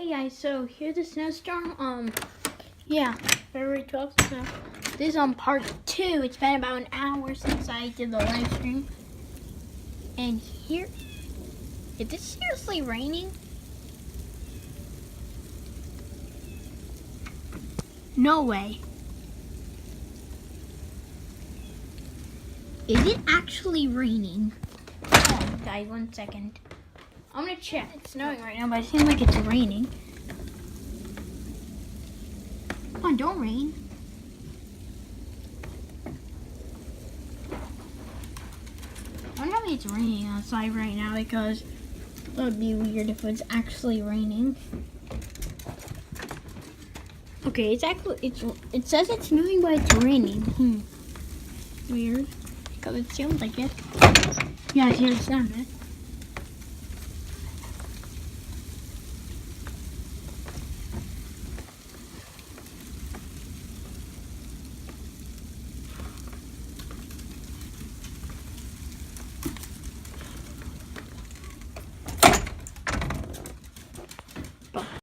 Hey guys, so here's the snowstorm. Yeah, February 12th. So this is on part 2. It's been about an hour since I did the live stream. And here, is this seriously raining? No way. Is it actually raining? Oh, guys, 1 second. I'm gonna check. It's snowing right now, but it seems like it's raining. Come on, don't rain. I don't know if it's raining outside right now because it would be weird if it's actually raining. Okay, it says it's snowing, but it's raining. Weird. Because it seems like it. Yeah, I hear the sound.